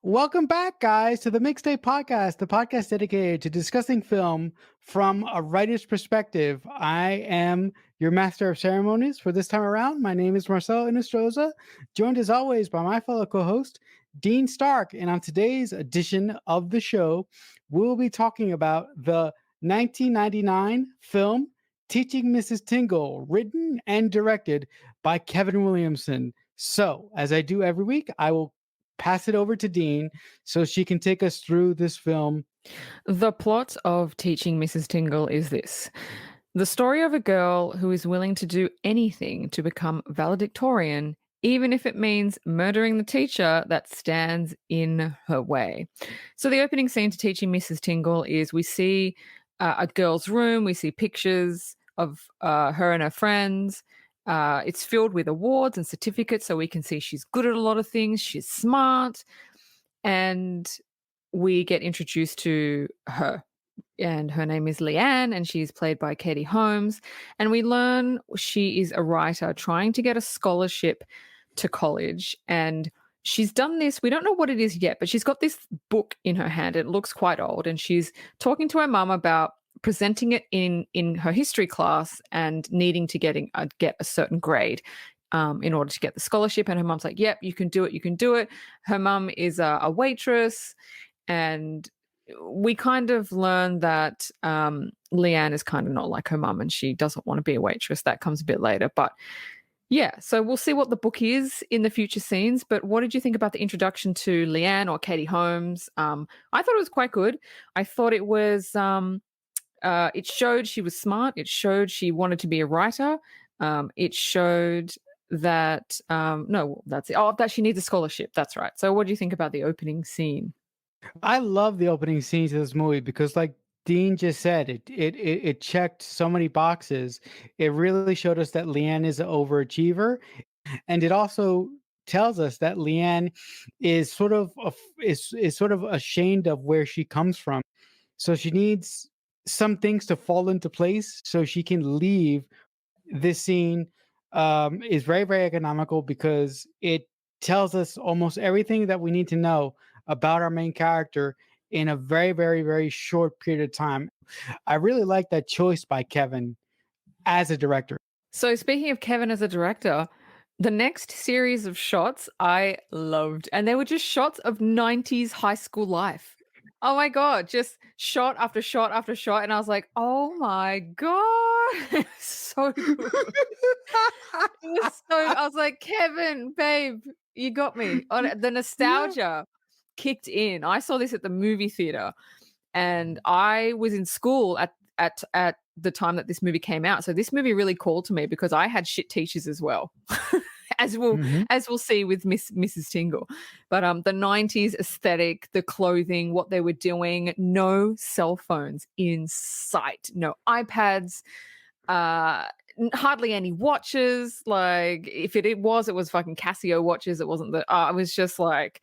Welcome back, guys, to the Mixtape Podcast, the podcast dedicated to discussing film from a writer's perspective. I am your master of ceremonies for this time around. My name is Marcelo Inostroza, joined as always by my fellow co host, Dean Stark. And on today's edition of the show, we'll be talking about the 1999 film Teaching Mrs. Tingle, written and directed by Kevin Williamson. So, as I do every week, I will pass it over to Dean so she can take us through this film. The plot of Teaching Mrs. Tingle is this: the story of a girl who is willing to do anything to become valedictorian, even if it means murdering the teacher that stands in her way. So, the opening scene to Teaching Mrs. Tingle is we see a girl's room, we see pictures of her and her friends. It's filled with awards and certificates, so we can see she's good at a lot of things, she's smart, and we get introduced to her. And her name is Leanne, and she's played by Katie Holmes. And we learn she is a writer trying to get a scholarship to college. And she's done this, we don't know what it is yet, but she's got this book in her hand. It looks quite old, and she's talking to her mum about presenting it in her history class and needing to get a certain grade in order to get the scholarship. And her mum's like, yep, you can do it, you can do it. Her mum is a waitress, and we kind of learn that Leanne is kind of not like her mum and she doesn't want to be a waitress. That comes a bit later. But yeah, so we'll see what the book is in the future scenes. But what did you think about the introduction to Leanne or Katie Holmes? I thought it was quite good. I thought it was... it showed she was smart. It showed she wanted to be a writer. It showed that no, that's it. Oh, that she needs a scholarship. That's right. So, what do you think about the opening scene? I love the opening scenes of this movie because, like Dean just said, it checked so many boxes. It really showed us that Leanne is an overachiever, and it also tells us that Leanne is sort of ashamed of where she comes from. So she needs some things to fall into place so she can leave. This scene is very, very economical because it tells us almost everything that we need to know about our main character in a very, very, very short period of time. I really like that choice by Kevin as a director. So, speaking of Kevin as a director, the next series of shots I loved, and they were just shots of 90s high school life. Oh my God, just shot after shot after shot. And I was like, oh my God, so good. I was like, Kevin, babe, you got me. The Yeah. nostalgia kicked in. I saw this at the movie theater, and I was in school at the time that this movie came out. So this movie really called to me because I had shit teachers as well. as we'll Mhm. as we'll see with Mrs. Tingle. But the 90s aesthetic, the clothing, what they were doing, no cell phones in sight, no iPads, hardly any watches. Like if it was fucking Casio watches. It wasn't the I was just like,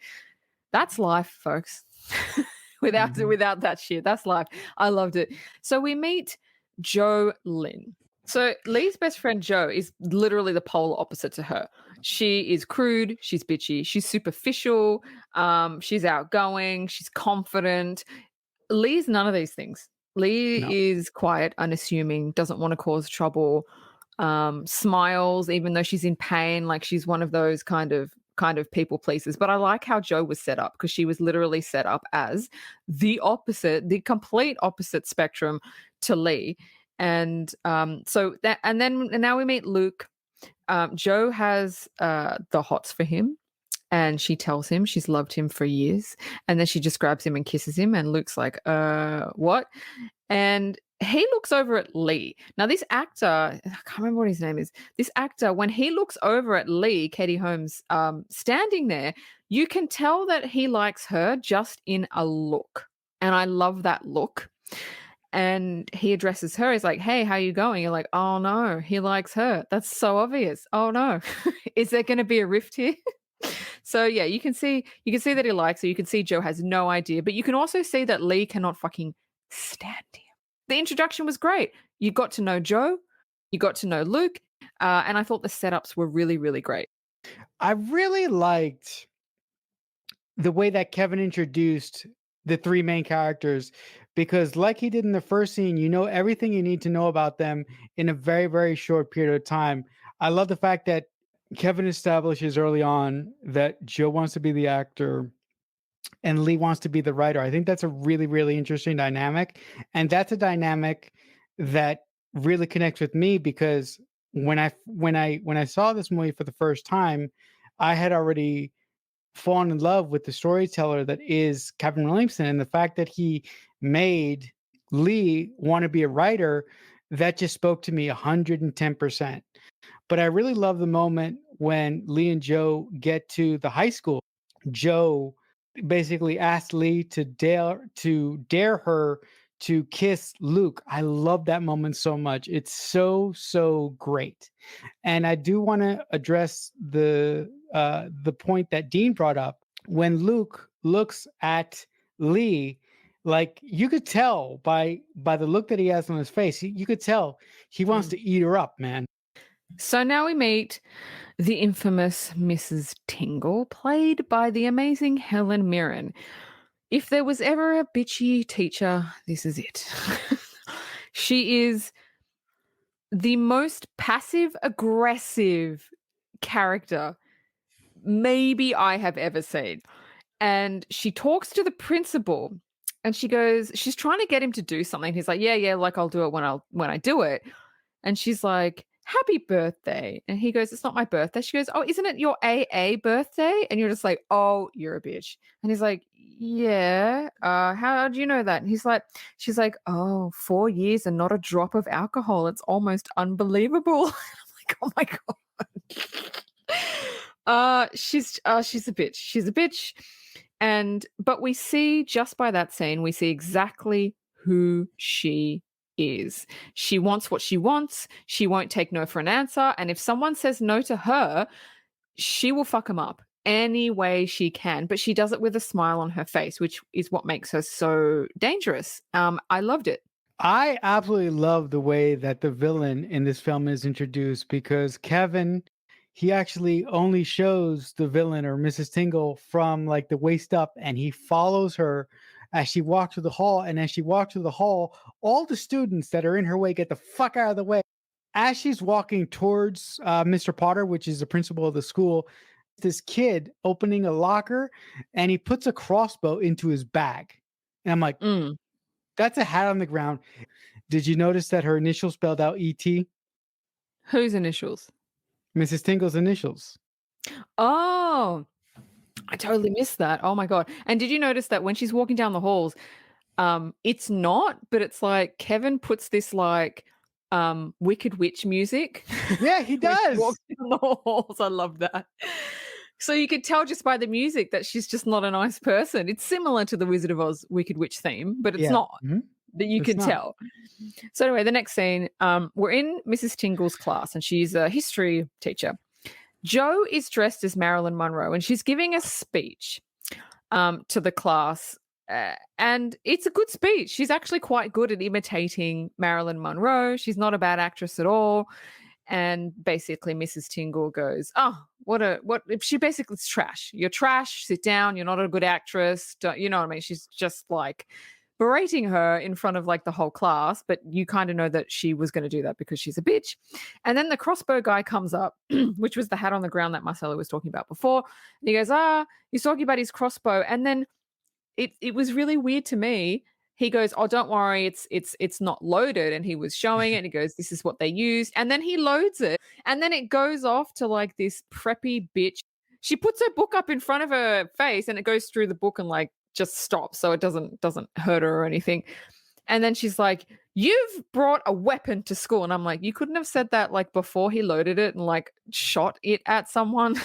that's life, folks. Mhm. Without that shit, that's life. I loved it. So we meet Jo Lynn. So Lee's best friend Jo is literally the polar opposite to her. She is crude, she's bitchy, she's superficial, she's outgoing, she's confident. Lee's none of these things. Lee No. is quiet, unassuming, doesn't want to cause trouble, smiles even though she's in pain, like she's one of those kind of people pleasers. But I like how Jo was set up because she was literally set up as the complete opposite spectrum to Lee. And and now we meet Luke. Jo has the hots for him, and she tells him she's loved him for years, and then she just grabs him and kisses him, and Luke's like, what? And he looks over at Lee. Now, this actor, I can't remember what his name is. This actor, when he looks over at Lee, Katie Holmes, standing there, you can tell that he likes her just in a look. And I love that look. And he addresses her. He's like, hey, how you going? You're like, oh no, he likes her. That's so obvious. Oh no. Is there going to be a rift here? So yeah, you can see that he likes her. You can see Jo has no idea, but you can also see that Lee cannot fucking stand him. The introduction was great. You got to know Jo, you got to know Luke, and I thought the setups were really, really great. I really liked the way that Kevin introduced the three main characters, because like he did in the first scene, you know everything you need to know about them in a very, very short period of time. I love the fact that Kevin establishes early on that Joe wants to be the actor and Lee wants to be the writer. I think that's a really, really interesting dynamic. And that's a dynamic that really connects with me because when I saw this movie for the first time, I had already fallen in love with the storyteller that is Kevin Williamson, and the fact that he made Lee want to be a writer, that just spoke to me 110%. But I really love the moment when Lee and Joe get to the high school. Joe basically asked Lee to dare her to kiss Luke. I love that moment so much. It's so great. And I do want to address the point that Dean brought up. When Luke looks at Lee, like you could tell by the look that he has on his face, you could tell he wants to eat her up, man. So now we meet the infamous Mrs. Tingle, played by the amazing Helen Mirren. If there was ever a bitchy teacher, this is it. She is the most passive aggressive character maybe I have ever seen. And she talks to the principal and she's trying to get him to do something. He's like, yeah, like I'll do it when I do it. And she's like, happy birthday. And he goes, it's not my birthday. She goes, oh, isn't it your AA birthday? And you're just like, oh, you're a bitch. And he's like, yeah, how do you know that? And she's like, oh, 4 years and not a drop of alcohol. It's almost unbelievable. I'm like, oh my God. She's a bitch. She's a bitch. But we see just by that scene, we see exactly who she is. She wants what she wants. She won't take no for an answer. And if someone says no to her, she will fuck them up any way she can. But she does it with a smile on her face, which is what makes her so dangerous. I loved it. I absolutely love the way that the villain in this film is introduced because Kevin, he actually only shows the villain or Mrs. Tingle from like the waist up, and he follows her as she walks through the hall. And as she walks through the hall, all the students that are in her way get the fuck out of the way. As she's walking towards Mr. Potter, which is the principal of the school, this kid opening a locker and he puts a crossbow into his bag. And I'm like, Mm. that's a hat on the ground. Did you notice that her initials spelled out ET? Whose initials? Mrs. Tingle's initials. Oh, I totally missed that. Oh my God. And did you notice that when she's walking down the halls, it's not, but it's like Kevin puts this like Wicked Witch music Yeah, he when she does. walks down the halls. I love that. So you could tell just by the music that she's just not a nice person. It's similar to the Wizard of Oz Wicked Witch theme, but it's Yeah. not. That you It's can not. tell. So anyway, the next scene, we're in Mrs. Tingle's class and she's a history teacher. Joe is dressed as Marilyn Monroe and she's giving a speech to the class. And it's a good speech. She's actually quite good at imitating Marilyn Monroe. She's not a bad actress at all. And basically, Mrs. Tingle goes, "Oh, what?" She basically is trash. You're trash. Sit down. You're not a good actress. You know what I mean? She's just like berating her in front of like the whole class. But you kind of know that she was going to do that because she's a bitch. And then the crossbow guy comes up, which was the hat on the ground that Marcelo was talking about before. And he goes, he's talking about his crossbow. And then it was really weird to me. He goes, "Oh, don't worry, it's not loaded." And he was showing it and he goes, "This is what they used." And then he loads it and then it goes off to like this preppy bitch. She puts her book up in front of her face and it goes through the book and like just stops so it doesn't hurt her or anything. And then she's like, "You've brought a weapon to school." And I'm like, "You couldn't have said that like before he loaded it and like shot it at someone."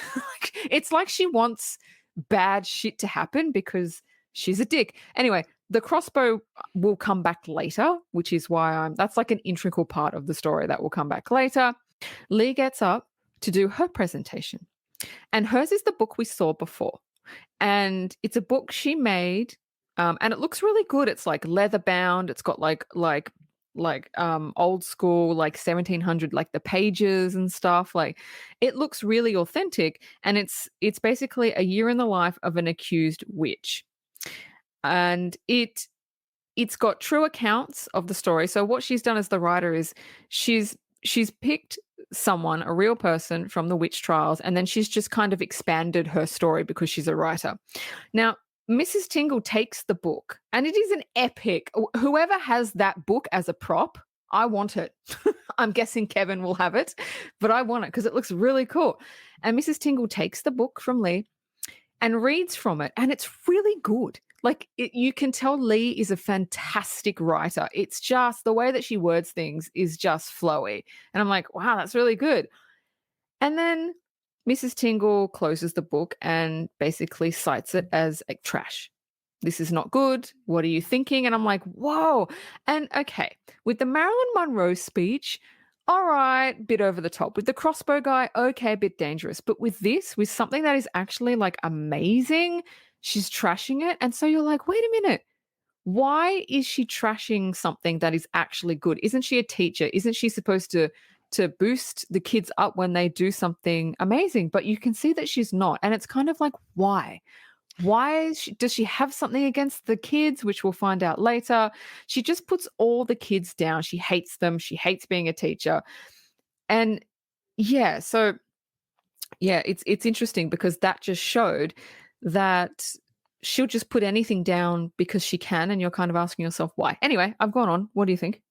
It's like she wants bad shit to happen because she's a dick. Anyway, the crossbow will come back later, which is why that's like an integral part of the story that will come back later. Lee gets up to do her presentation, and hers is the book we saw before. And it's a book she made, and it looks really good. It's like leather bound. It's got like like old school, like 1700, like the pages and stuff. Like it looks really authentic, and it's basically a year in the life of an accused witch. And it's got true accounts of the story. So what she's done as the writer is she's she's picked someone, a real person from the witch trials, and then she's just kind of expanded her story because she's a writer. Now, Mrs. Tingle takes the book, and it is an epic. Whoever has that book as a prop, I want it. I'm guessing Kevin will have it, but I want it because it looks really cool. And Mrs. Tingle takes the book from Lee and reads from it, and it's really good. Like you can tell Lee is a fantastic writer. It's just the way that she words things is just flowy, and I'm like, wow, that's really good. And then Mrs. Tingle closes the book and basically cites it as like trash. This is not good. What are you thinking? And I'm like, whoa. And okay, with the Marilyn Monroe speech, all right, bit over the top. With the crossbow guy, okay, a bit dangerous. But with this, with something that is actually like amazing, she's trashing it. And so you're like, wait a minute. Why is she trashing something that is actually good? Isn't she a teacher? Isn't she supposed to boost the kids up when they do something amazing? But you can see that she's not. And it's kind of like, why? Does she have something against the kids, which we'll find out later? She just puts all the kids down. She hates them. She hates being a teacher. And yeah, so yeah, it's interesting because that just showed that she'll just put anything down because she can, and you're kind of asking yourself why. Anyway, I've gone on. What do you think?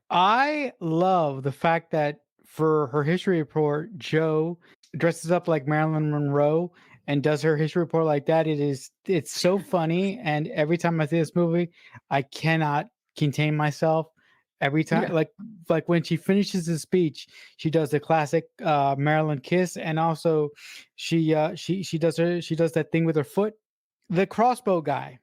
I love the fact that for her history report, Joe dresses up like Marilyn Monroe and does her history report like that. It's so funny, and every time I see this movie, I cannot contain myself. Every time, Yeah. like when she finishes the speech, she does the classic Marilyn kiss, and also she does that thing with her foot. The crossbow guy.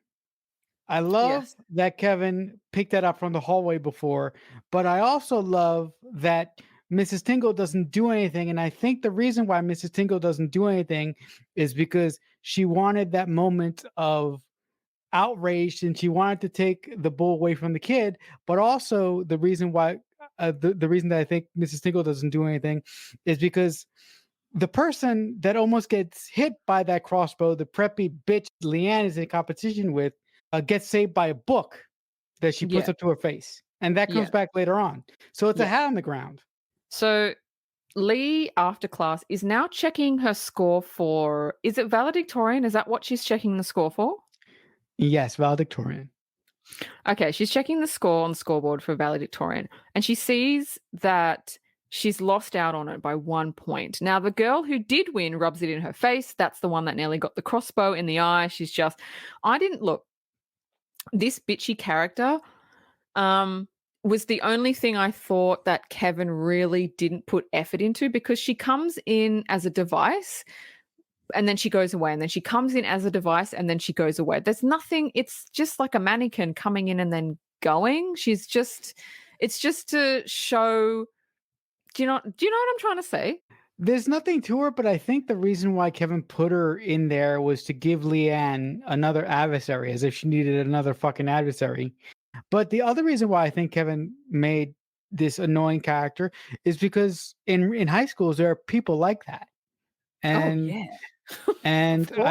I love Yes. that Kevin picked that up from the hallway before, but I also love that Mrs. Tingle doesn't do anything. And I think the reason why Mrs. Tingle doesn't do anything is because she wanted that moment of outrage and she wanted to take the bull away from the kid. But also, the reason why, the reason that I think Mrs. Tingle doesn't do anything is because the person that almost gets hit by that crossbow, the preppy bitch Leanne is in competition with, gets saved by a book that she puts Yeah. up to her face, and that comes Yeah. back later on. So it's a Yeah. hat on the ground. So Lee, after class, is now checking her score for, is it valedictorian? Is that what she's checking the score for? Yes, valedictorian. Okay, she's checking the score on the scoreboard for valedictorian, and she sees that she's lost out on it by 1 point. Now, the girl who did win rubs it in her face. That's the one that nearly got the crossbow in the eye. She's just, I didn't look, this bitchy character um, was the only thing I thought that Kevin really didn't put effort into because she comes in as a device and then she goes away, and then she comes in as a device and then she goes away. There's nothing, it's just like a mannequin coming in and then going. She's just, it's just to show, do you know what I'm trying to say? There's nothing to her, but I think the reason why Kevin put her in there was to give Leanne another adversary, as if she needed another fucking adversary. But the other reason why I think Kevin made this annoying character is because in high schools there are people like that, Oh and yeah, of and course.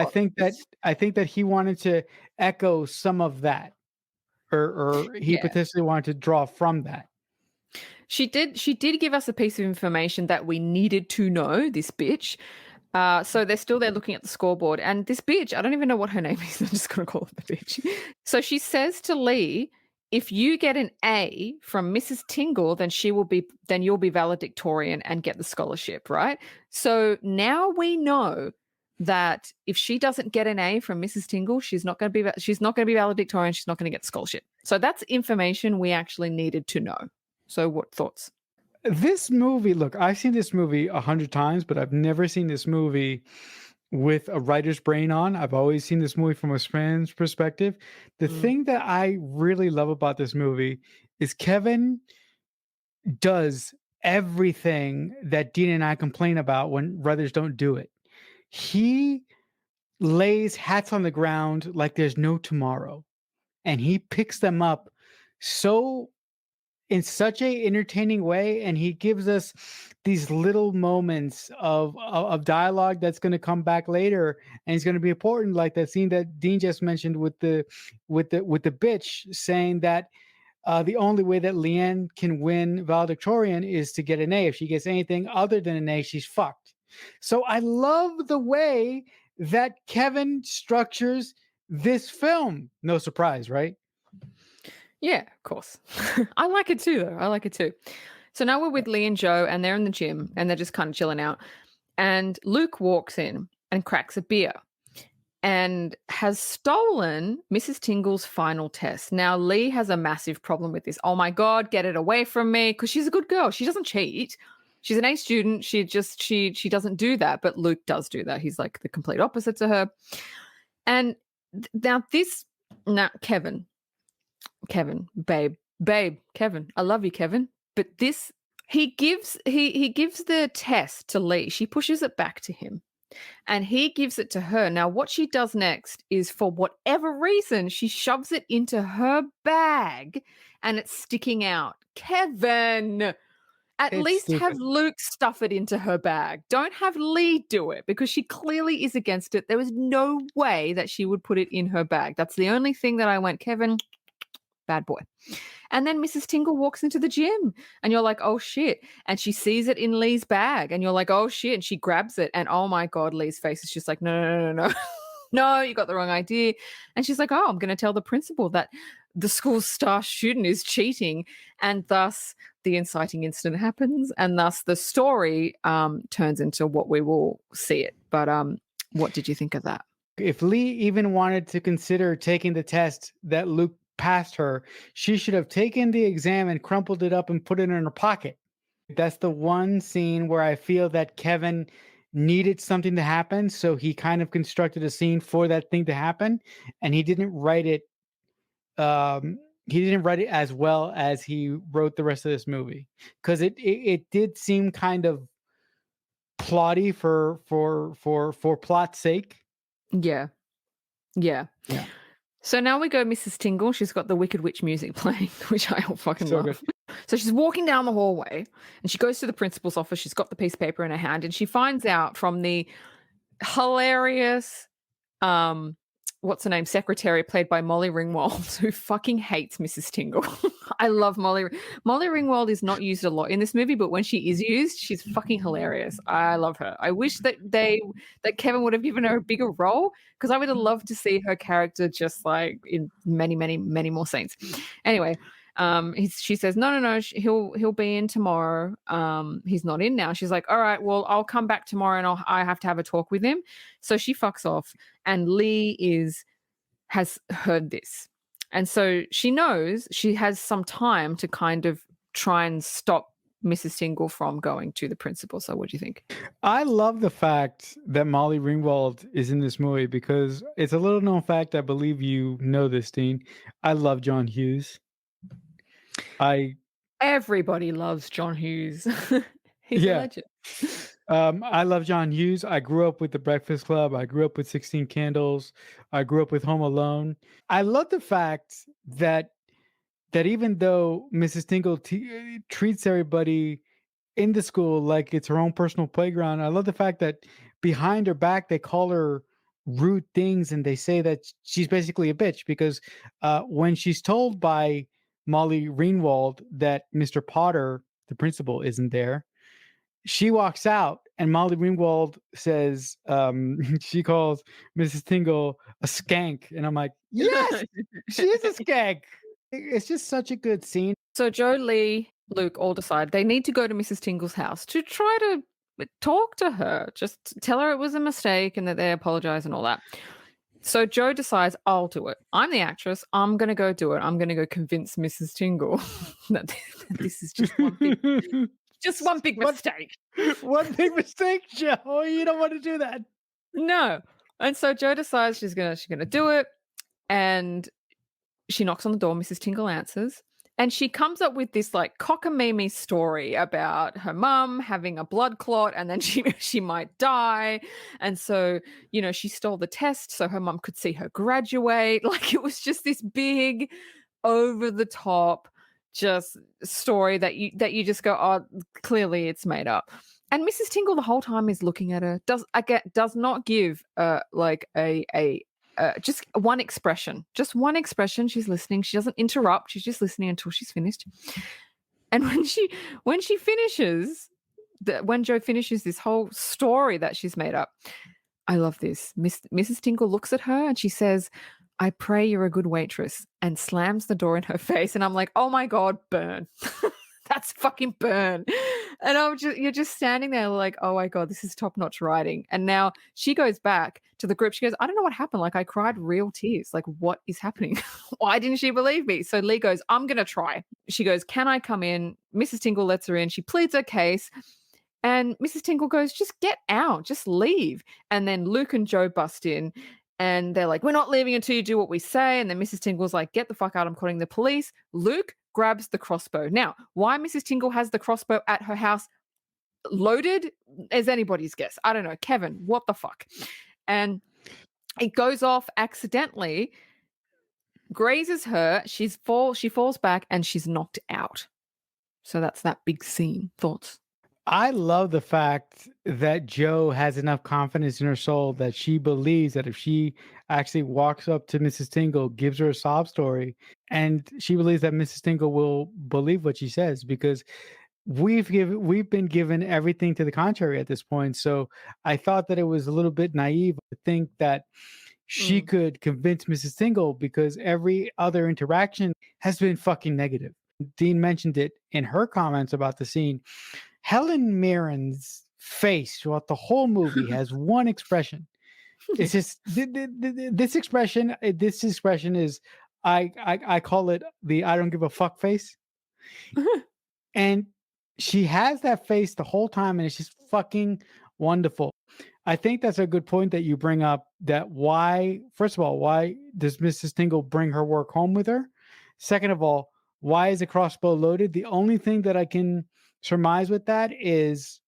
I think that he wanted to echo some of that, or he Yeah. potentially wanted to draw from that. She did give us a piece of information that we needed to know, this bitch. So they're still there looking at the scoreboard. And this bitch, I don't even know what her name is. I'm just going to call her the bitch. So she says to Lee, if you get an A from Mrs. Tingle, then you'll be valedictorian and get the scholarship, right? So now we know that if she doesn't get an A from Mrs. Tingle, she's not going to be valedictorian, she's not going to get the scholarship. So that's information we actually needed to know. So what thoughts? This movie, look, I've seen this movie 100 times, but I've never seen this movie with a writer's brain on. I've always seen this movie from a fan's perspective. The Mm. thing that I really love about this movie is Kevin does everything that Dean and I complain about when brothers don't do it. He lays hats on the ground like there's no tomorrow, and he picks them up so in such a entertaining way, and he gives us these little moments of dialogue that's going to come back later, and it's going to be important, like that scene that Dean just mentioned with the bitch saying that the only way that Leanne can win valedictorian is to get an A. If she gets anything other than an A, she's fucked. So I love the way that Kevin structures this film. No surprise, right? Yeah, of course. I like it too, though. I like it too. So now we're with Lee and Joe, and they're in the gym, and they're just kind of chilling out. And Luke walks in and cracks a beer and has stolen Mrs. Tingle's final test. Now, Lee has a massive problem with this. Oh my God, get it away from me. Because she's a good girl. She doesn't cheat. She's an A student. She doesn't do that. But Luke does do that. He's like the complete opposite to her. And now Kevin, babe, Kevin, I love you, Kevin. But this, he gives the test to Lee. She pushes it back to him, and he gives it to her. Now, what she does next is, for whatever reason, she shoves it into her bag, and it's sticking out. Kevin, at It's least have stupid. Luke stuff it into her bag. Don't have Lee do it, because she clearly is against it. There was no way that she would put it in her bag. That's the only thing that I went, Kevin, bad boy. And then Mrs. Tingle walks into the gym, and you're like, oh shit. And she sees it in Lee's bag, and you're like, oh shit. And she grabs it, and oh my God, Lee's face is just like, no, no, no, no, no. No, you got the wrong idea. And she's like, oh, I'm going to tell the principal that the school's star student is cheating. And thus the inciting incident happens. And thus the story turns into what we will see it. But what did you think of that? If Lee even wanted to consider taking the test that Luke passed her, she should have taken the exam and crumpled it up and put it in her pocket. That's the one scene where I feel that Kevin needed something to happen, so he kind of constructed a scene for that thing to happen, and he didn't write it. He didn't write it as well as he wrote the rest of this movie, because it did seem kind of plotty for plot's sake. Yeah. Yeah. Yeah, So now we go Mrs. Tingle. She's got the Wicked Witch music playing, which I fucking so good. love. So she's walking down the hallway, and she goes to the principal's office. She's got the piece of paper in her hand, and she finds out from the hilarious what's her name, secretary, played by Molly Ringwald, who fucking hates Mrs. Tingle. I love Molly. Molly Ringwald is not used a lot in this movie, but when she is used, she's fucking hilarious. I love her. I wish that Kevin would have given her a bigger role, because I would have loved to see her character just like in many, many, many more scenes. Anyway, she says, no, he'll be in tomorrow. He's not in now. She's like, all right, well, I'll come back tomorrow, and I have to have a talk with him. So she fucks off, and Lee has heard this. And so she knows she has some time to kind of try and stop Mrs. Tingle from going to the principal. So what do you think? I love the fact that Molly Ringwald is in this movie, because it's a little known fact. I believe you know this, Dean. I love John Hughes. Everybody loves John Hughes. He's a Yeah. legend. I love John Hughes. I grew up with The Breakfast Club. I grew up with 16 Candles. I grew up with Home Alone. I love the fact that even though Mrs. Tingle treats everybody in the school like it's her own personal playground, I love the fact that behind her back they call her rude things, and they say that she's basically a bitch, because when she's told by Molly Ringwald that Mr. Potter, the principal, isn't there, she walks out, and Molly Ringwald says, she calls Mrs. Tingle a skank. And I'm like, yes, she is a skank. It's just such a good scene. So Joe, Lee, Luke all decide they need to go to Mrs. Tingle's house to try to talk to her, just tell her it was a mistake and that they apologize and all that. So Joe decides, I'll do it. I'm the actress. I'm going to go do it. I'm going to go convince Mrs. Tingle that this is just one big mistake. One big mistake, Joe. You don't want to do that. No. And so Joe decides she's gonna do it, and she knocks on the door. Mrs. Tingle answers, and she comes up with this like cockamamie story about her mum having a blood clot, and then she might die, and so she stole the test so her mum could see her graduate. Like, it was just this big, over the top just story that you just go, oh, clearly it's made up. And Mrs. Tingle the whole time is looking at her. Does not give like a just one expression. Just one expression. She's listening. She doesn't interrupt. She's just listening until she's finished. And when she finishes, when Joe finishes this whole story that she's made up, I love this. Mrs. Tingle looks at her and she says, "I pray you're a good waitress," and slams the door in her face. And I'm like, oh my God, burn. That's fucking burn. And you're just standing there like, oh my God, this is top-notch writing. And now she goes back to the group. She goes, I don't know what happened. Like, I cried real tears. Like, what is happening? Why didn't she believe me? So Lee goes, I'm going to try. She goes, can I come in? Mrs. Tingle lets her in. She pleads her case. And Mrs. Tingle goes, just get out, just leave. And then Luke and Joe bust in and they're like, we're not leaving until you do what we say. And then Mrs. Tingle's like, get the fuck out, I'm calling the police. Luke grabs the crossbow. Now, why Mrs. Tingle has the crossbow at her house loaded is anybody's guess. I don't know. Kevin, what the fuck? And it goes off accidentally, grazes her. She falls back and she's knocked out. So that's that big scene. Thoughts? I love the fact that Joe has enough confidence in her soul that she believes that if she actually walks up to Mrs. Tingle, gives her a sob story, and she believes that Mrs. Tingle will believe what she says, because we've been given everything to the contrary at this point. So I thought that it was a little bit naive to think that she could convince Mrs. Tingle, because every other interaction has been fucking negative. Dean mentioned it in her comments about the scene. Helen Mirren's face throughout the whole movie has one expression. It's just this expression. This expression is I call it the I don't give a fuck face, and she has that face the whole time, and it's just fucking wonderful. I think that's a good point that you bring up. That why, first of all, why does Mrs. Tingle bring her work home with her? Second of all, why is the crossbow loaded? The only thing that I can surmise with that is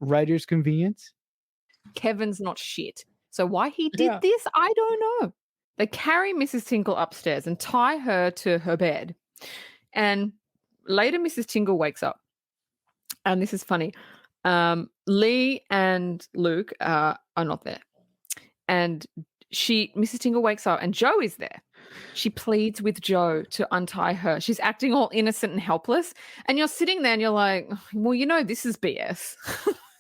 writer's convenience. Kevin's not shit. So why he did Yeah. this, I don't know. They carry Mrs. Tingle upstairs and tie her to her bed. And later Mrs. Tingle wakes up. And this is funny. Lee and Luke are not there. And Mrs. Tingle wakes up and Joe is there. She pleads with Joe to untie her. She's acting all innocent and helpless. And you're sitting there and you're like, well, you know, this is BS.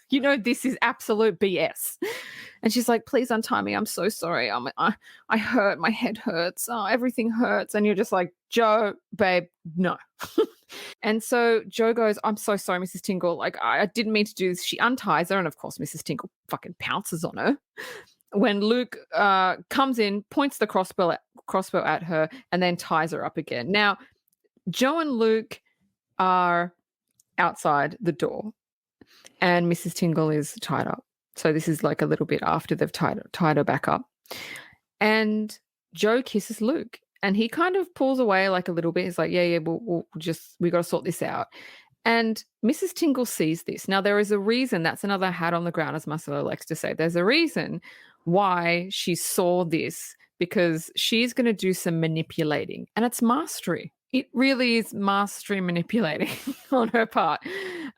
You know, this is absolute BS. And she's like, please untie me. I'm so sorry. I hurt. My head hurts. Oh, everything hurts. And you're just like, Joe, babe, no. And so Joe goes, I'm so sorry, Mrs. Tingle. Like, I didn't mean to do this. She unties her. And of course, Mrs. Tingle fucking pounces on her. When Luke comes in, points the crossbow at her, and then ties her up again. Now, Joe and Luke are outside the door, and Mrs. Tingle is tied up. So this is like a little bit after they've tied her back up. And Joe kisses Luke, and he kind of pulls away like a little bit. He's like, yeah, we got to sort this out. And Mrs. Tingle sees this. Now, there is a reason. That's another hat on the ground, as Marcelo likes to say. There's a reason why she saw this, because she's going to do some manipulating. And it's mastery. It really is mastery manipulating on her part.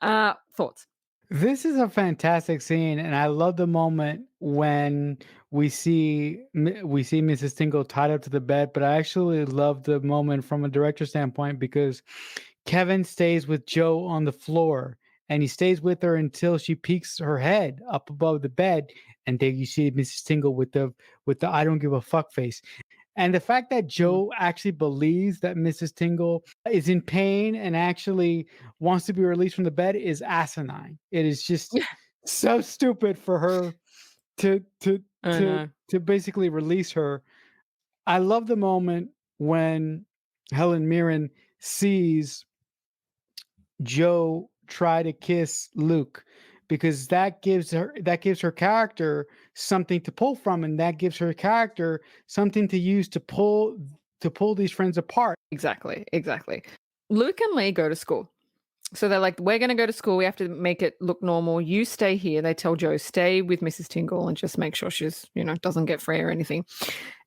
Thoughts? This is a fantastic scene, and I love the moment when we see Mrs. Tingle tied up to the bed. But I actually love the moment from a director standpoint, because Kevin stays with Joe on the floor, and he stays with her until she peeks her head up above the bed, and there you see Mrs. Tingle with the I don't give a fuck face. And the fact that Joe actually believes that Mrs. Tingle is in pain and actually wants to be released from the bed is asinine. It is just so stupid for her to basically release her. I love the moment when Helen Mirren sees Joe try to kiss Luke, because that gives her character something to pull from, and that gives her character something to use to pull these friends apart. Exactly. Luke and Lee go to school. So they're like, we're going to go to school. We have to make it look normal. You stay here. They tell Joe, stay with Mrs. Tingle and just make sure she's, doesn't get free or anything.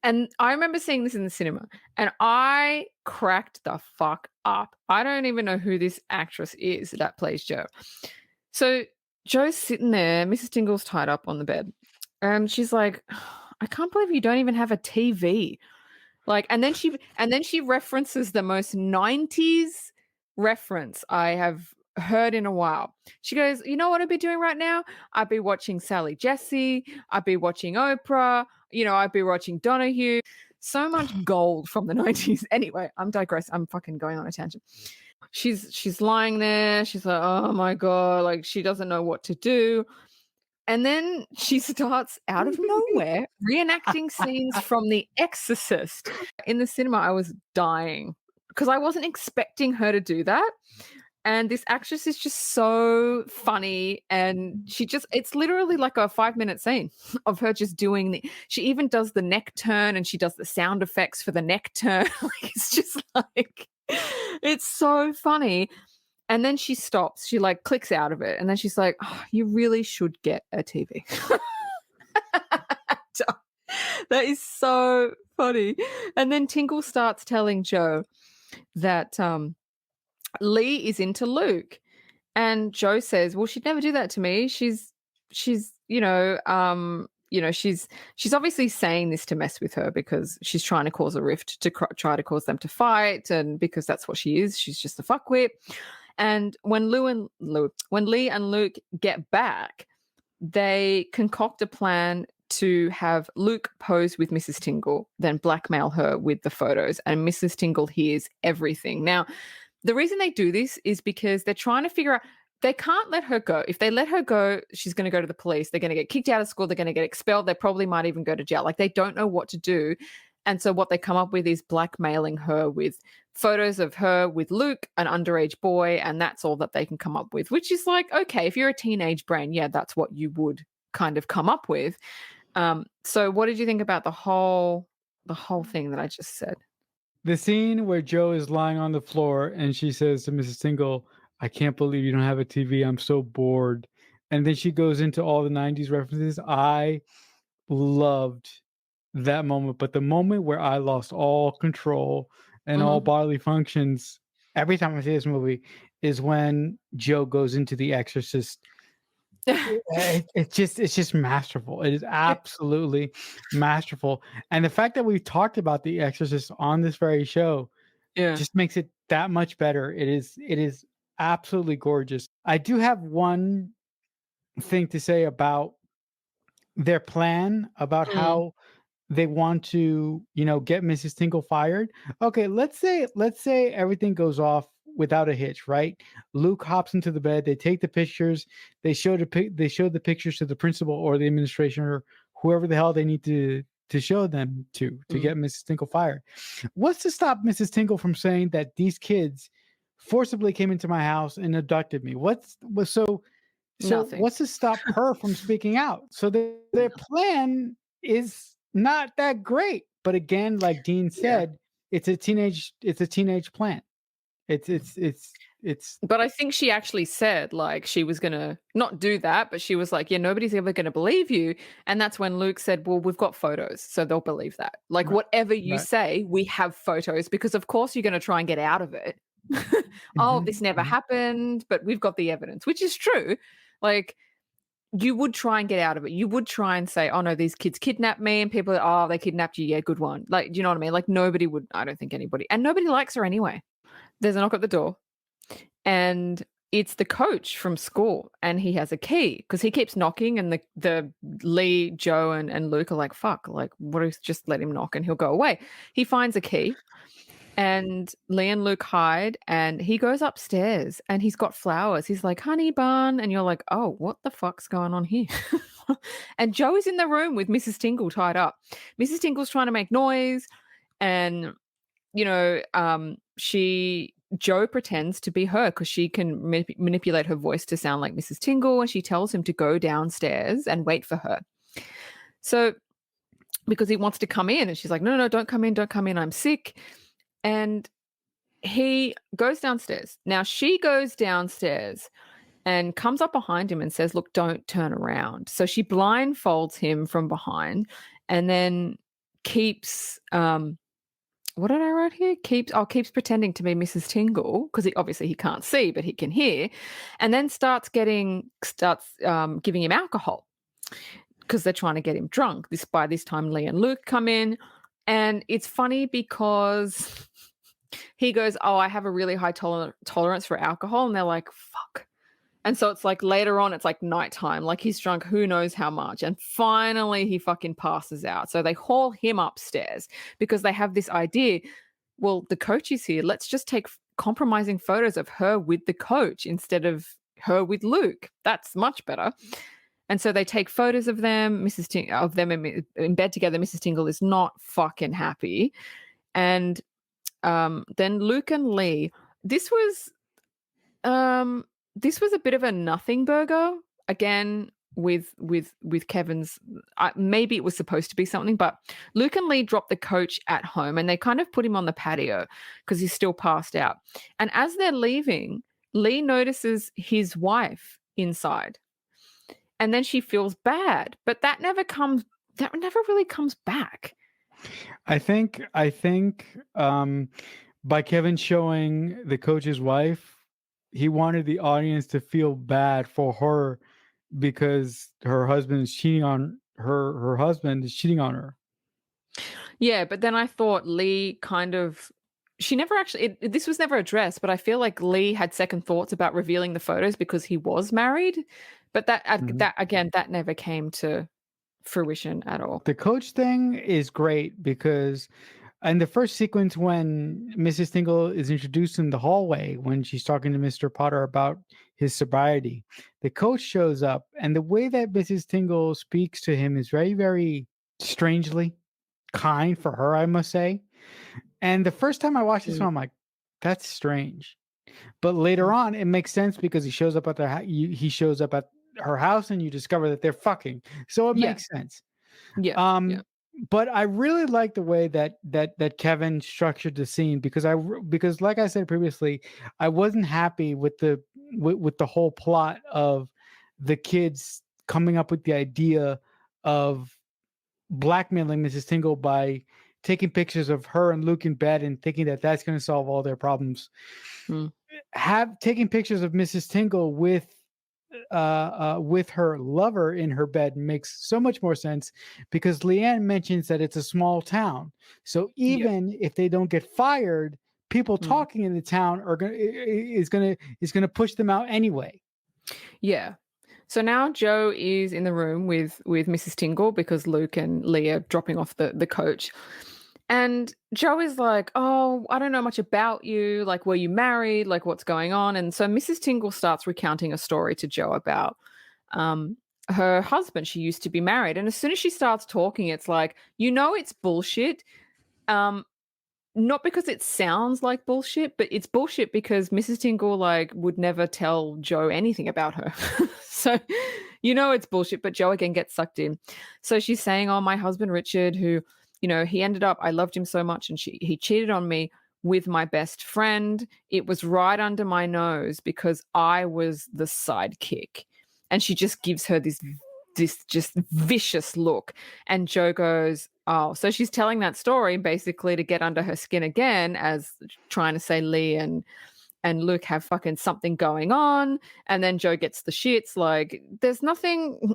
And I remember seeing this in the cinema, and I cracked the fuck up. I don't even know who this actress is that plays Jo. So Jo's sitting there, Mrs. Tingle's tied up on the bed, and she's like, I can't believe you don't even have a TV. Like, and then she references the most 90s reference I have heard in a while. She goes, you know what I'd be doing right now? I'd be watching Sally Jesse, I'd be watching Oprah, I'd be watching Donahue. So much gold from the 90s. Anyway, I'm digressing. I'm fucking going on a tangent. She's lying there. She's like, oh my God, like she doesn't know what to do. And then she starts out of nowhere reenacting scenes from The Exorcist. In the cinema, I was dying because I wasn't expecting her to do that. And this actress is just so funny. And it's literally like a 5-minute scene of her just doing she even does the neck turn and she does the sound effects for the neck turn. It's just like, it's so funny. And then she stops. She like clicks out of it. And then she's like, oh, you really should get a TV. That is so funny. And then Tingle starts telling Jo that Lee is into Luke. And Jo says, well, she'd never do that to me. She's she's obviously saying this to mess with her because she's trying to cause a rift to try to cause them to fight, and because that's what she is. She's just a fuckwit. And when Lee and Luke get back, they concoct a plan to have Luke pose with Mrs. Tingle, then blackmail her with the photos, and Mrs. Tingle hears everything. Now, the reason they do this is because they're trying to figure out they can't let her go. If they let her go, she's going to go to the police. They're going to get kicked out of school. They're going to get expelled. They probably might even go to jail. Like, they don't know what to do. And so what they come up with is blackmailing her with photos of her with Luke, an underage boy, and that's all that they can come up with, which is like, okay, if you're a teenage brain, yeah, that's what you would kind of come up with. So what did you think about the whole thing that I just said? The scene where Jo is lying on the floor and she says to Mrs. Tingle, I can't believe you don't have a TV. I'm so bored. And then she goes into all the 90s references. I loved that moment. But the moment where I lost all control and all bodily functions every time I see this movie is when Jo goes into The Exorcist. It's just masterful. It is absolutely masterful. And the fact that we've talked about The Exorcist on this very show Yeah. just makes it that much better. It is absolutely gorgeous. I do have one thing to say about their plan, about how they want to, get Mrs. Tingle fired. Okay, let's say everything goes off without a hitch, right? Luke hops into the bed, they take the pictures, they show the pictures to the principal or the administration or whoever the hell they need to show them to get Mrs. Tingle fired. What's to stop Mrs. Tingle from saying that these kids forcibly came into my house and abducted me? So Nothing. what's to stop her from speaking out? So their plan is not that great. But again, like Dean said, it's a teenage plan. It's But I think she actually said, like, she was going to not do that, but she was like, yeah, nobody's ever going to believe you. And that's when Luke said, well, we've got photos, so they'll believe that. Like, whatever you say, we have photos, because of course you're going to try and get out of it. Oh, this never happened, but we've got the evidence, which is true. Like, you would try and get out of it. You would try and say, oh no, these kids kidnapped me, and people are, oh, they kidnapped you. Yeah, good one. Like, do you know what I mean? Like, nobody would, I don't think anybody, and nobody likes her anyway. There's a knock at the door, and it's the coach from school, and he has a key because he keeps knocking, and the Lee, Jo, and Luke are like, fuck, like, what if just let him knock and he'll go away? He finds a key, and Lee and Luke hide, and he goes upstairs and he's got flowers. He's like, honey bun. And you're like, oh, what the fuck's going on here? And Jo is in the room with Mrs. Tingle tied up. Mrs. Tingle's trying to make noise, and Jo pretends to be her because she can manipulate her voice to sound like Mrs. Tingle, and she tells him to go downstairs and wait for her. So, because he wants to come in, and she's like, no, don't come in, I'm sick. And he goes downstairs. Now she goes downstairs and comes up behind him and says, look, don't turn around. So she blindfolds him from behind and then keeps what did I write here? Keeps pretending to be Mrs. Tingle because obviously he can't see, but he can hear, and then starts giving him alcohol because they're trying to get him drunk. By this time, Lee and Luke come in, and it's funny because he goes, "Oh, I have a really high tolerance for alcohol," and they're like, "Fuck." And so it's like later on, it's like nighttime, like he's drunk who knows how much. And finally he fucking passes out. So they haul him upstairs because they have this idea. Well, the coach is here. Let's just take compromising photos of her with the coach instead of her with Luke. That's much better. And so they take photos of them, of them in bed together. Mrs. Tingle is not fucking happy. And then Luke and Lee, this was um this was a bit of a nothing burger again with Kevin's. Maybe it was supposed to be something, but Luke and Lee dropped the coach at home and they kind of put him on the patio because he's still passed out. And as they're leaving, Lee notices his wife inside, and then she feels bad, but that never really comes back. I think by Kevin showing the coach's wife, he wanted the audience to feel bad for her because her husband is cheating on her. Her husband is cheating on her. Yeah, but then I thought Lee kind of she never actually this was never addressed, but I feel like Lee had second thoughts about revealing the photos because he was married. But that never came to fruition at all. The coach thing is great because in the first sequence when Mrs. Tingle is introduced in the hallway when she's talking to Mr. Potter about his sobriety, the coach shows up, and the way that Mrs. Tingle speaks to him is very, very strangely kind for her, I must say. And the first time I watched this Mm, film, I'm like, that's strange. But later mm. on, it makes sense because he shows up at he shows up at her house, and you discover that they're fucking. So it Yeah, makes sense. yeah, yeah. Um, but I really like the way that Kevin structured the scene because like I said previously, I wasn't happy with with the whole plot of the kids coming up with the idea of blackmailing Mrs. Tingle by taking pictures of her and Luke in bed and thinking that that's going to solve all their problems. Mm, Have taking pictures of Mrs. Tingle with her lover in her bed makes so much more sense because Leanne mentions that it's a small town. So yeah. even if they don't get fired, people Mm. talking in the town are gonna push them out anyway. Yeah. So now Joe is in the room with Mrs. Tingle because Luke and Lee are dropping off the coach. And Joe is like, "Oh, I don't know much about you. Like, were you married? Like, what's going on?" And so Mrs. Tingle starts recounting a story to Joe about um, her husband. She used to be married. And as soon as she starts talking, it's like, it's bullshit. Um, Not because it sounds like bullshit, but it's bullshit because Mrs. Tingle like would never tell Joe anything about her. So it's bullshit, but Joe again gets sucked in. So she's saying, "Oh, my husband Richard, who, he ended up, I loved him so much and he cheated on me with my best friend. It was right under my nose because I was the sidekick." And she just gives her this just vicious look. And Joe goes, "Oh," so she's telling that story basically to get under her skin again, as trying to say Lee and Luke have fucking something going on. And then Joe gets the shits. Like, there's nothing.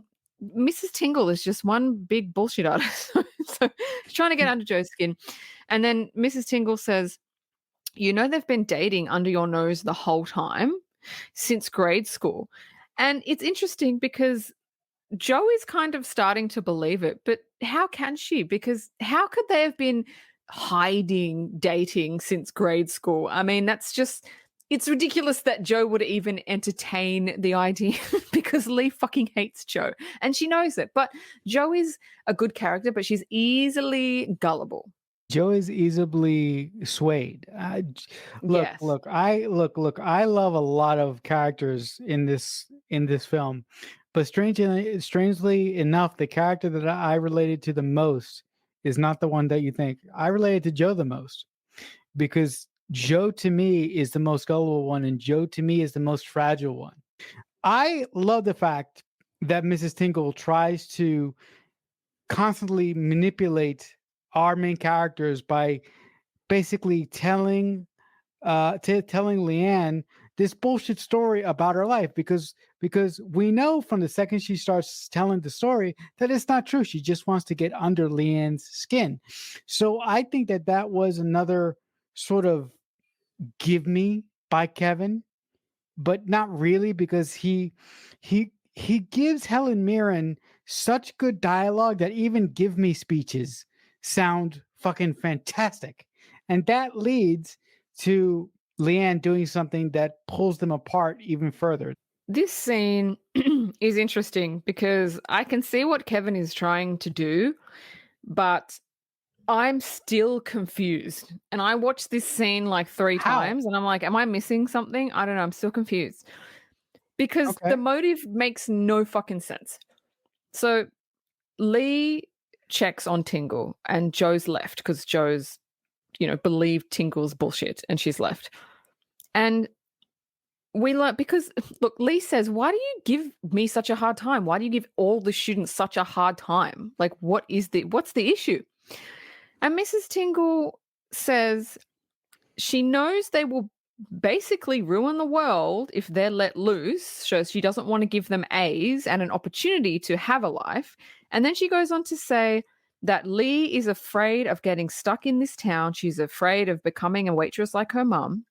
Mrs. Tingle is just one big bullshit artist. So she's trying to get under Joe's skin. And then Mrs. Tingle says, "They've been dating under your nose the whole time since grade school." And it's interesting because Joe is kind of starting to believe it, but how can she? Because how could they have been hiding dating since grade school? I mean, it's ridiculous that Joe would even entertain the idea because Lee fucking hates Joe and she knows it. But Joe is a good character, but she's easily gullible. Joe is easily swayed. Yes. Look. I love a lot of characters in this film, but strangely enough, the character that I related to the most is not the one that you think. I related to Joe the most because Joe to me is the most gullible one, and Joe to me is the most fragile one. I love the fact that Mrs. Tingle tries to constantly manipulate our main characters by basically telling Leanne this bullshit story about her life, because we know from the second she starts telling the story that it's not true. She just wants to get under Leanne's skin. So I think that that was another sort of give me by Kevin, but not really, because he gives Helen Mirren such good dialogue that even give me speeches sound fucking fantastic. And that leads to Leanne doing something that pulls them apart even further. This scene is interesting because I can see what Kevin is trying to do, but I'm still confused. And I watched this scene like 3 How? times and I'm like, am I missing something? I don't know. I'm still confused because the Okay. motive makes no fucking sense. So Lee checks on Tingle and Joe's left because Joe's, believed Tingle's bullshit and she's left. And we learn because look, Lee says, "Why do you give me such a hard time? Why do you give all the students such a hard time? Like, what's the issue?" And Mrs. Tingle says she knows they will basically ruin the world if they're let loose. So she doesn't want to give them A's and an opportunity to have a life. And then she goes on to say that Lee is afraid of getting stuck in this town. She's afraid of becoming a waitress like her mum,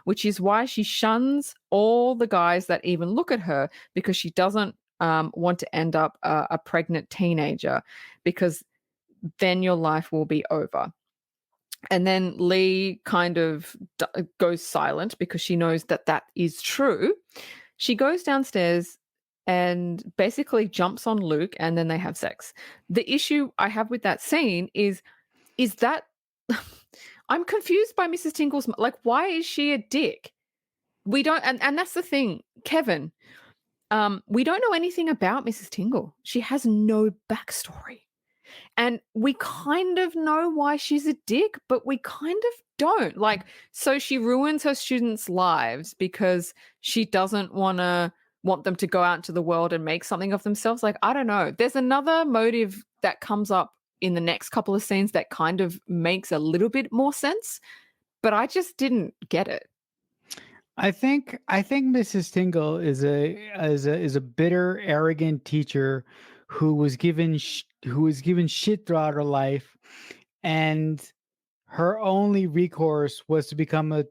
which is why she shuns all the guys that even look at her because she doesn't want to end up a pregnant teenager because then your life will be over. And then Lee kind of goes silent because she knows that that is true. She goes downstairs and basically jumps on Luke and then they have sex. The issue I have with that scene is that I'm confused by Mrs. Tingle's, like, why is she a dick? We don't, and that's the thing, Kevin. We don't know anything about Mrs. Tingle. She has no backstory. And we kind of know why she's a dick, but we kind of don't. Like, so she ruins her students' lives because she doesn't want them to go out into the world and make something of themselves. Like, I don't know. There's another motive that comes up in the next couple of scenes that kind of makes a little bit more sense, but I just didn't get it. I think Mrs. Tingle is a bitter, arrogant teacher who was given shit throughout her life, and her only recourse was to become a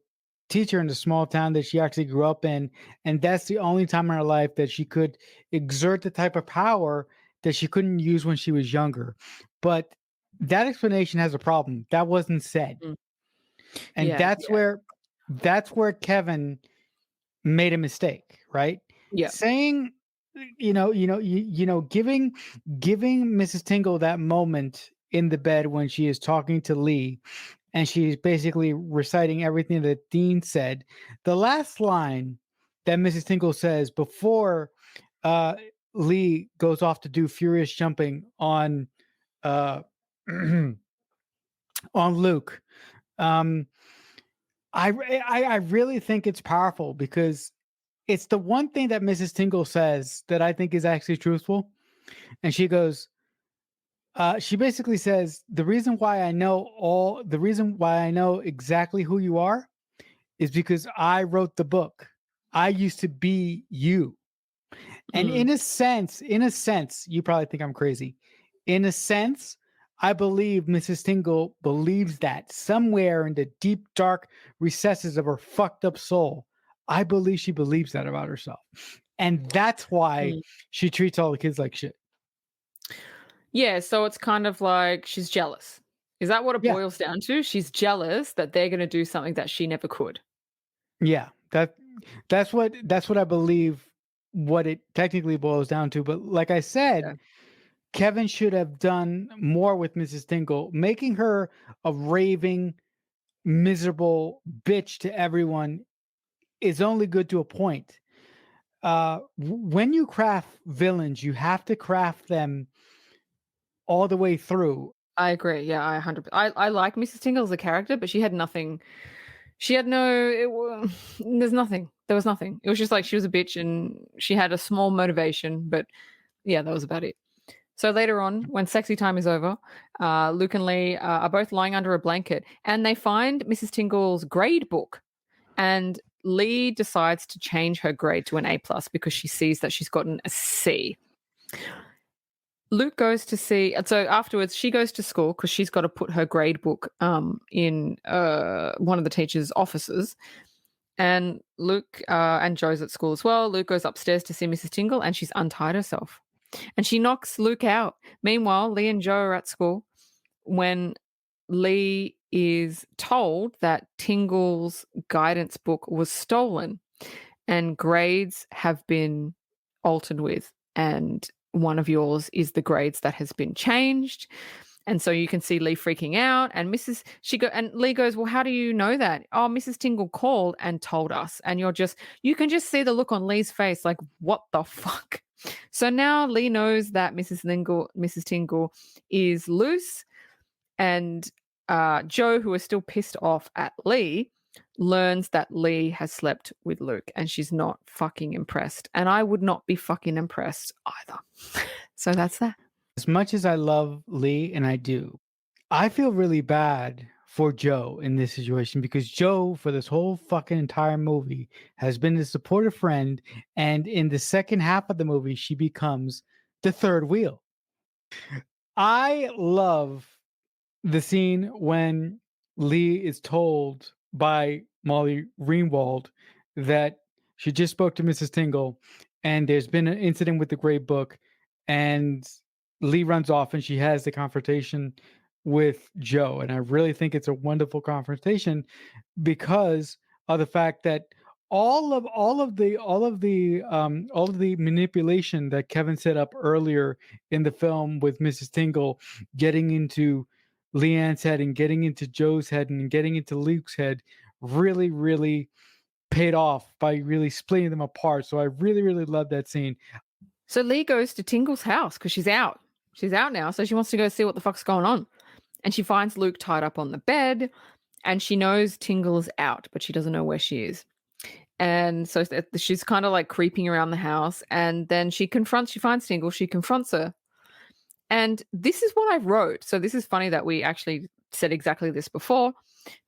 teacher in the small town that she actually grew up in, and that's the only time in her life that she could exert the type of power that she couldn't use when she was younger. But that explanation has a problem. That wasn't said. Mm. And Yeah, yeah, that's where Kevin made a mistake, right? yeah. Saying, giving Mrs. Tingle that moment in the bed when she is talking to Lee and she's basically reciting everything that Dean said. The last line that Mrs. Tingle says before uh, Lee goes off to do furious jumping on uh, on Luke. Um, I really think it's powerful because it's the one thing that Mrs. Tingle says that I think is actually truthful. And she goes, she basically says, the reason why I know exactly who you are is because I wrote the book. I used to be you. And Mm. in a sense, you probably think I'm crazy. In a sense, I believe Mrs. Tingle believes that somewhere in the deep, dark recesses of her fucked up soul. I believe she believes that about herself. And that's why Mm. she treats all the kids like shit. Yeah, so it's kind of like she's jealous. Is that what it Yeah. boils down to? She's jealous that they're going to do something that she never could. Yeah. That's what I believe what it technically boils down to. But like I Yeah, said, Kevin should have done more with Mrs. Tingle, making her a raving, miserable bitch to everyone is only good to a point. When you craft villains, you have to craft them all the way through. I agree. Yeah, I 100. I like Mrs. Tingle as a character, but she had nothing. She had no. There's nothing. There was nothing. It was just like she was a bitch and she had a small motivation, but yeah, that was about it. So later on, when sexy time is over, Luke and Lee are both lying under a blanket and they find Mrs. Tingle's grade book. And Lee decides to change her grade to an A plus because she sees that she's gotten a C. Luke goes to see, and so afterwards she goes to school because she's got to put her grade book in one of the teacher's offices. And Luke and Joe's at school as well. Luke goes upstairs to see Mrs. Tingle and she's untied herself. And she knocks Luke out. Meanwhile, Lee and Joe are at school when Lee is told that Tingle's guidance book was stolen and grades have been altered with, and one of yours is the grades that has been changed. And so you can see Lee freaking out, and Lee goes, well, how do you know that? Oh, Mrs. Tingle called and told us. And you can just see the look on Lee's face, like, what the fuck? So now Lee knows that Mrs. Tingle is loose, and Joe, who is still pissed off at Lee, learns that Lee has slept with Luke, and she's not fucking impressed. And I would not be fucking impressed either. So that's that. As much as I love Lee, and I do, I feel really bad for Joe in this situation because Joe, for this whole fucking entire movie, has been a supportive friend. And in the second half of the movie, she becomes the third wheel. I love the scene when Lee is told by Molly Ringwald that she just spoke to Mrs. Tingle and there's been an incident with the grade book, and Lee runs off and she has the confrontation with Joe. And I really think it's a wonderful confrontation because of the fact that all of the manipulation that Kevin set up earlier in the film with Mrs. Tingle getting into Leanne's head and getting into Joe's head and getting into Luke's head really, really paid off by really splitting them apart. So I really, really love that scene. So Lee goes to Tingle's house because she's out. She's out now, so she wants to go see what the fuck's going on. And she finds Luke tied up on the bed, and she knows Tingle is out, but she doesn't know where she is. And so she's kind of like creeping around the house, and then she finds Tingle, she confronts her. And this is what I wrote. So this is funny that we actually said exactly this before.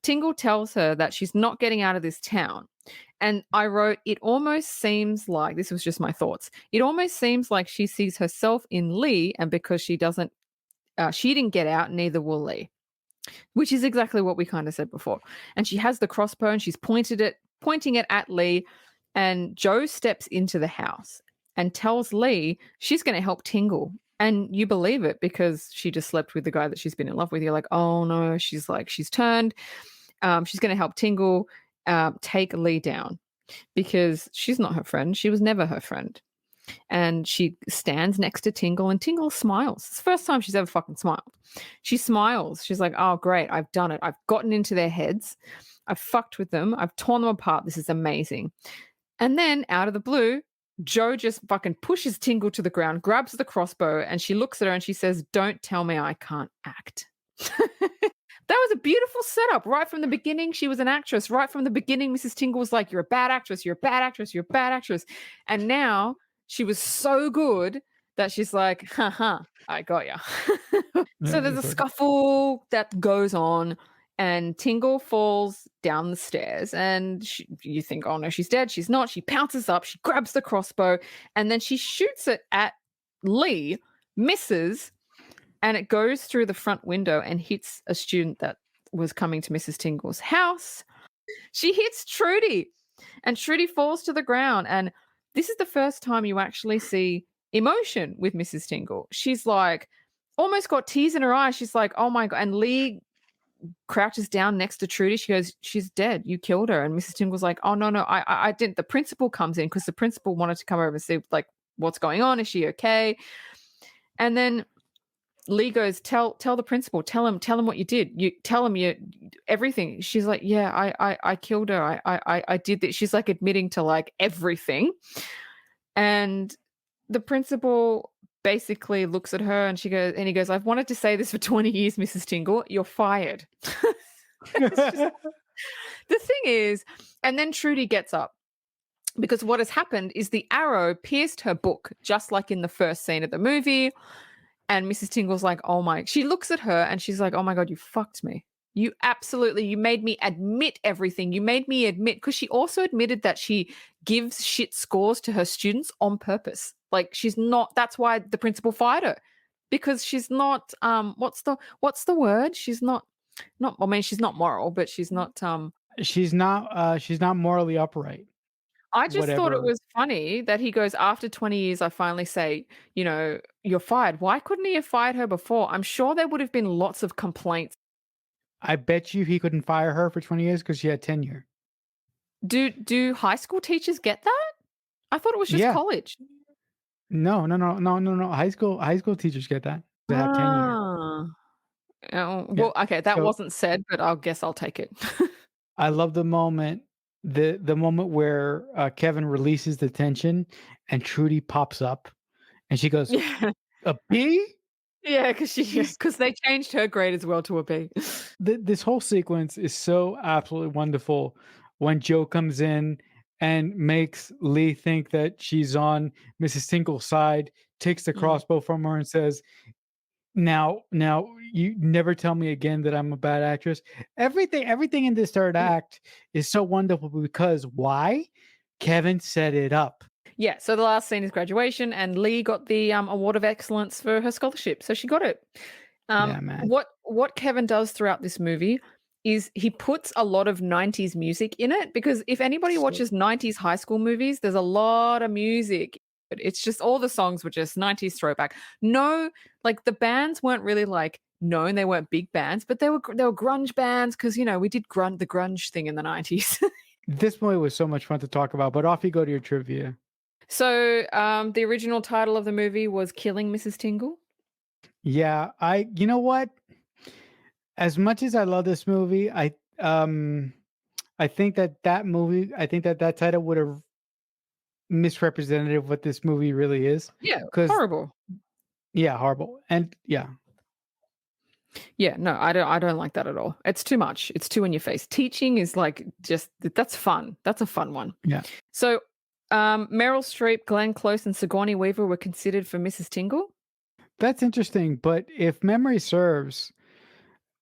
Tingle tells her that she's not getting out of this town. And I wrote, it almost seems like, this was just my thoughts, it almost seems like she sees herself in Lee, and because she didn't get out, neither will Lee. Which is exactly what we kind of said before. And she has the crossbow and she's pointing it at Lee, and Joe steps into the house and tells Lee she's going to help Tingle. And you believe it because she just slept with the guy that she's been in love with. You're like, oh no, she's turned. She's going to help Tingle take Lee down because she's not her friend. She was never her friend. And she stands next to Tingle, and Tingle smiles. It's the first time she's ever fucking smiled. She smiles. She's like, oh, great, I've done it. I've gotten into their heads. I've fucked with them. I've torn them apart. This is amazing. And then out of the blue, Joe just fucking pushes Tingle to the ground, grabs the crossbow, and she looks at her and she says, don't tell me I can't act. That was a beautiful setup. Right from the beginning, she was an actress. Right from the beginning, Mrs. Tingle was like, you're a bad actress. You're a bad actress. You're a bad actress. And now she was so good that she's like, haha, I got ya. So there's a scuffle that goes on, and Tingle falls down the stairs, and you think, oh no, she's dead. She's not. She pounces up, she grabs the crossbow, and then she shoots it at Lee, misses, and it goes through the front window and hits a student that was coming to Mrs. Tingle's house. She hits Trudy, and Trudy falls to the ground. And this is the first time you actually see emotion with Mrs. Tingle. She's like, almost got tears in her eyes. She's like, oh my God. And Lee crouches down next to Trudy. She goes, she's dead. You killed her. And Mrs. Tingle's like, oh, no, I didn't. The principal comes in because the principal wanted to come over and see, like, what's going on. Is she okay? And then Lee goes, tell the principal, tell him what you did. You tell him everything. She's like, yeah, I killed her. I did this. She's like admitting to like everything. And the principal basically looks at her and he goes, I've wanted to say this for 20 years, Mrs. Tingle, you're fired. The thing is, and then Trudy gets up because what has happened is the arrow pierced her book, just like in the first scene of the movie. And Mrs. Tingle's like, "Oh my," she looks at her and she's like, "Oh my god, you fucked me. You made me admit everything. You made me admit," because she also admitted that she gives shit scores to her students on purpose. Like she's not that's why the principal fired her. Because she's not what's the word? She's not I mean, she's not moral, but she's not She's not morally upright. I just thought it Whatever. was funny that he goes, "After 20 years, I finally say, you're fired." Why couldn't he have fired her before? I'm sure there would have been lots of complaints. I bet you he couldn't fire her for 20 years because she had tenure. Do high school teachers get that? I thought it was just Yeah. college. No, no, no, no, no, no. High school teachers get that. They have tenure. Ah. Oh, Yeah. well, okay, that So wasn't said, but I guess I'll take it. I love the moment where Kevin releases the tension and Trudy pops up and she goes, Yeah. "A B?" Yeah, because She's they changed her grade as well to a B. this whole sequence is so absolutely wonderful when Joe comes in and makes Lee think that she's on Mrs. Tinkle's side, takes the Mm, crossbow from her and says, now you never tell me again that I'm a bad actress. Everything in this third mm. act is so wonderful because why? Kevin set it up. Yeah, so the last scene is graduation, and Lee got the award of excellence for her scholarship, so she got it. Yeah, man. What Kevin does throughout this movie is he puts a lot of 90s music in it because if anybody So watches 90s high school movies, there's a lot of music. But it's just all the songs were just 90s throwback. No, like the bands weren't really like known, they weren't big bands, but they were grunge bands because we did the grunge thing in the 90s. this movie was so much fun to talk about, but off you go to your trivia. So the original title of the movie was Killing Mrs. Tingle. Yeah, you know what? As much as I love this movie, I think that title would have misrepresented what this movie really is. Yeah, Because horrible. yeah, horrible. And yeah, Yeah, no, I don't like that at all. It's too much. It's too in your face. Teaching is like just that's fun. That's a fun one. yeah. So, Meryl Streep, Glenn Close, and Sigourney Weaver were considered for Mrs. Tingle. That's interesting. But if memory serves,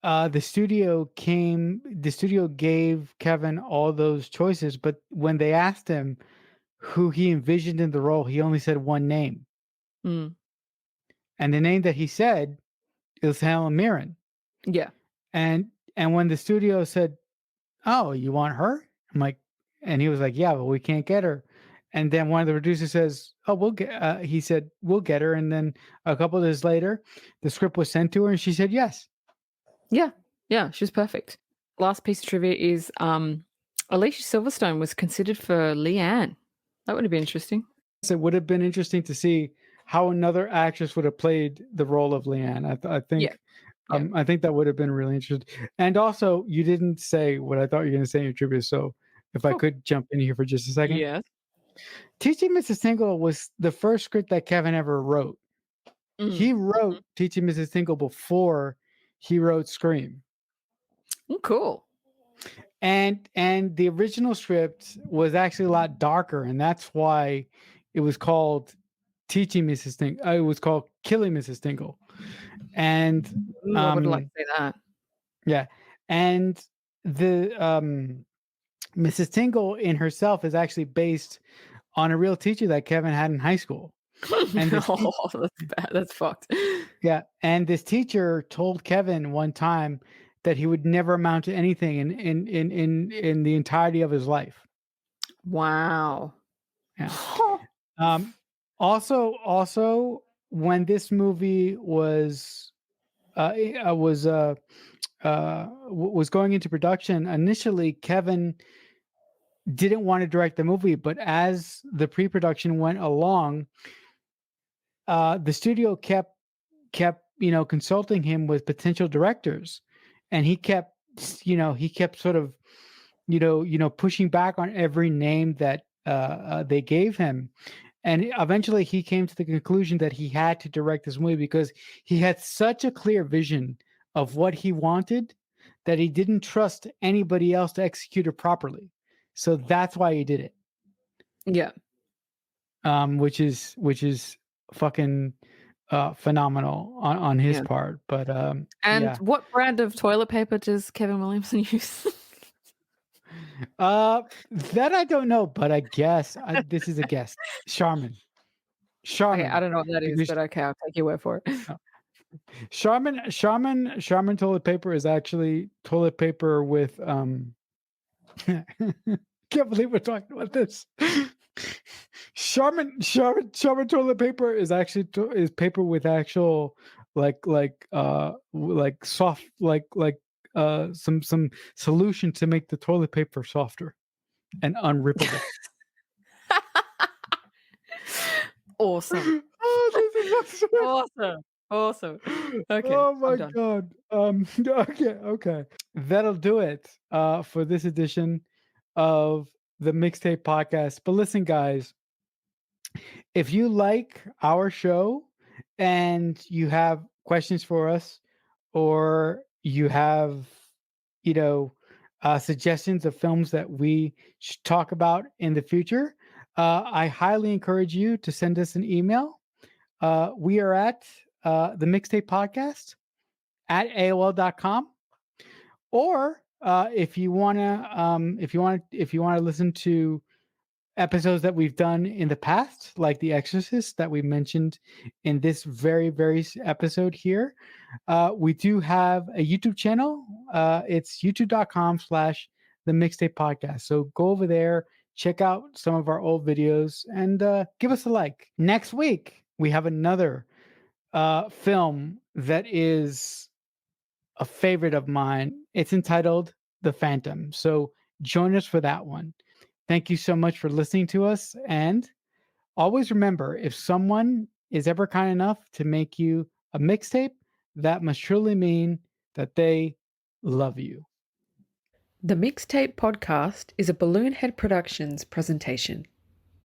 the studio gave Kevin all those choices, but when they asked him who he envisioned in the role, he only said one name. Mm, And the name that he said is Helen Mirren. yeah, And when the studio said, "Oh, you want her?" I'm like, and he was like, "Yeah, but we can't get her." And then one of the producers says, "Oh, we'll get." He said, "We'll get her." And then a couple of days later, the script was sent to her, and she said yes. yeah, yeah. She's perfect. Last piece of trivia is Alicia Silverstone was considered for Leanne. That would have been interesting. So it would have been interesting to see how another actress would have played the role of Leanne. Yeah, yeah. I think that would have been really interesting. And also, you didn't say what I thought you were going to say in your trivia. So if I Cool. could jump in here for just a second, Yes. Teaching Mrs. Tingle was the first script that Kevin ever wrote. Mm. He wrote Teaching Mrs. Tingle before he wrote Scream. Cool. And the original script was actually a lot darker, and that's why it was called Teaching Mrs. Tingle. It was called Killing Mrs. Tingle. And Ooh, I would like to say that. yeah, and the Mrs. Tingle in herself is actually based on a real teacher that Kevin had in high school. And this Oh, that's bad. That's fucked. Yeah, and this teacher told Kevin one time that he would never amount to anything in the entirety of his life. Wow. Yeah. Um, also, when this movie was going into production, initially Kevin didn't want to direct the movie, but as the pre-production went along, the studio kept consulting him with potential directors, and he kept sort of pushing back on every name that they gave him, and eventually he came to the conclusion that he had to direct this movie because he had such a clear vision of what he wanted that he didn't trust anybody else to execute it properly. So that's why he did it. Yeah. Which is fucking phenomenal on his Yeah. part. But And yeah. what brand of toilet paper does Kevin Williamson use? That I don't know, but I guess this is a guess. Charmin. Okay, I Charmin. don't know what that is, Because but okay, I'll take your word for it. uh, Charmin toilet paper is actually toilet paper with can't believe we're talking about this. Charmin toilet paper is actually is paper with actual like soft some solution to make the toilet paper softer and unrippable. Awesome. Oh, this is absurd. Awesome. Awesome. Okay, Oh I'm my done. god. Okay. That'll do it for this edition of the Mixtape Podcast. But listen, guys, if you like our show and you have questions for us, or you have, you know, suggestions of films that we should talk about in the future, I highly encourage you to send us an email. We are at the Mixtape Podcast at AOL.com. Or if you wanna listen to episodes that we've done in the past, like The Exorcist that we mentioned in this very episode here, we do have a YouTube channel. It's youtube.com/the mixtape podcast. So go over there, check out some of our old videos, and give us a like. Next week, we have another film that is a favorite of mine. It's entitled The Phantom. So join us for that one. Thank you so much for listening to us. And always remember, if someone is ever kind enough to make you a mixtape, that must surely mean that they love you. The Mixtape Podcast is a Balloonhead Productions presentation.